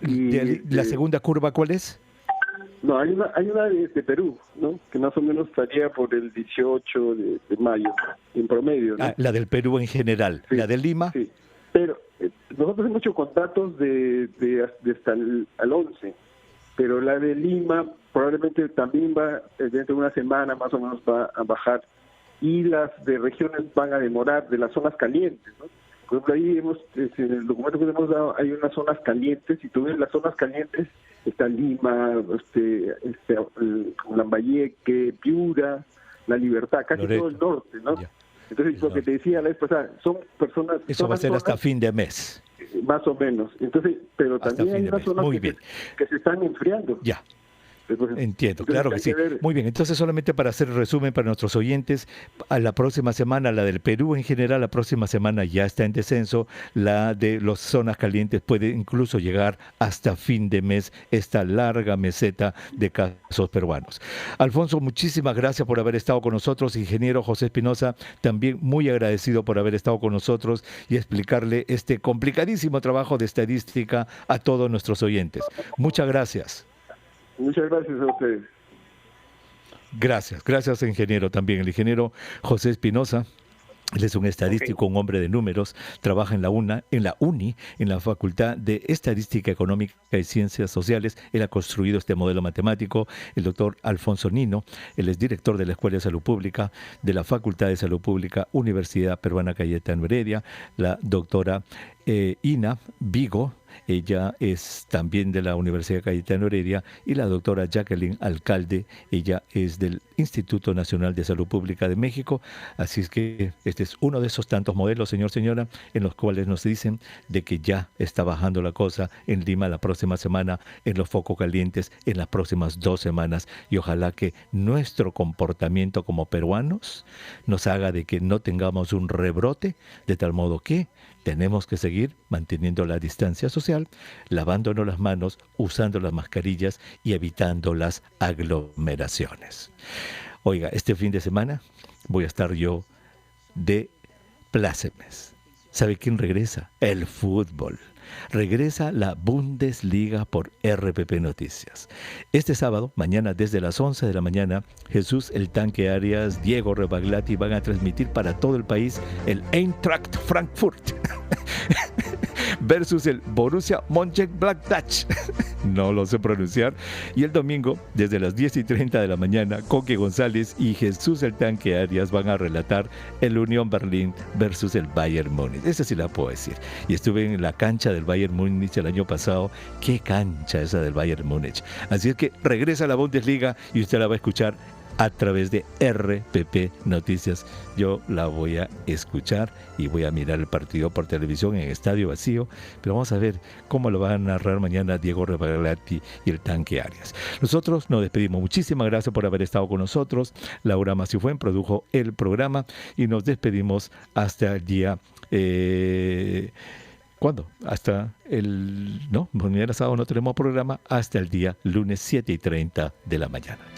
Y ¿la segunda curva cuál es?
No, hay una de Perú, ¿no? Que más o menos estaría por el 18 de mayo, en promedio, ¿no?
La del Perú en general. Sí, ¿la de Lima?
Sí, pero nosotros hemos hecho contratos de hasta al 11, pero la de Lima probablemente también va, dentro de una semana más o menos va a bajar, y las de regiones van a demorar, de las zonas calientes, ¿no? Por ejemplo, ahí en el documento que hemos dado hay unas zonas calientes, y tú ves las zonas calientes, está Lima, Lambayeque, Piura, La Libertad, casi Loreto. Todo el norte, ¿no? Ya. Entonces, lo que te decía la vez pasada, son personas...
Eso va a ser hasta fin de mes.
Más o menos. Entonces, pero hasta también hay unas zonas que se están enfriando.
Ya. Entiendo, claro que sí. Muy bien, entonces solamente para hacer resumen para nuestros oyentes, a la próxima semana, la del Perú en general, la próxima semana ya está en descenso, la de las zonas calientes puede incluso llegar hasta fin de mes, esta larga meseta de casos peruanos. Alfonso, muchísimas gracias por haber estado con nosotros. Ingeniero José Espinosa, también muy agradecido por haber estado con nosotros y explicarle este complicadísimo trabajo de estadística a todos nuestros oyentes. Muchas gracias.
Muchas gracias a ustedes.
Gracias ingeniero también. El ingeniero José Espinosa, él es un estadístico, un hombre de números, trabaja en la UNI, en la Facultad de Estadística Económica y Ciencias Sociales. Él ha construido este modelo matemático. El doctor Alfonso Nino, él es director de la Escuela de Salud Pública, de la Facultad de Salud Pública, Universidad Peruana Cayetano Heredia. La doctora Ina Vigo, ella es también de la Universidad Cayetano Heredia, y la doctora Jacqueline Alcalde, ella es del Instituto Nacional de Salud Pública de México. Así es que este es uno de esos tantos modelos, señor, señora, en los cuales nos dicen de que ya está bajando la cosa en Lima la próxima semana, en los focos calientes en las próximas 2 semanas, y ojalá que nuestro comportamiento como peruanos nos haga de que no tengamos un rebrote, de tal modo que tenemos que seguir manteniendo la distancia social, lavándonos las manos, usando las mascarillas y evitando las aglomeraciones. Oiga, este fin de semana voy a estar yo de plácemes. ¿Sabe quién regresa? El fútbol. Regresa la Bundesliga por RPP Noticias. Este sábado, mañana desde las 11 de la mañana, Jesús el Tanque Arias, Diego Rebaglati van a transmitir para todo el país el Eintracht Frankfurt versus el Borussia Mönchengladbach. No lo sé pronunciar. Y el domingo, desde las 10:30 de la mañana, Coque González y Jesús el Tanque Arias van a relatar el Unión Berlín versus el Bayern Múnich. Esa sí la puedo decir. Y estuve en la cancha del Bayern Múnich el año pasado. Qué cancha esa del Bayern Múnich. Así es que regresa la Bundesliga y usted la va a escuchar a través de RPP Noticias. Yo la voy a escuchar y voy a mirar el partido por televisión en estadio vacío, pero vamos a ver cómo lo van a narrar mañana Diego Rebaglati y el Tanque Arias. Nosotros nos despedimos. Muchísimas gracias por haber estado con nosotros. Laura Macifuén produjo el programa y nos despedimos hasta el día... ¿Cuándo? Hasta el... No, mañana sábado no tenemos programa, hasta el día lunes 7:30 de la mañana.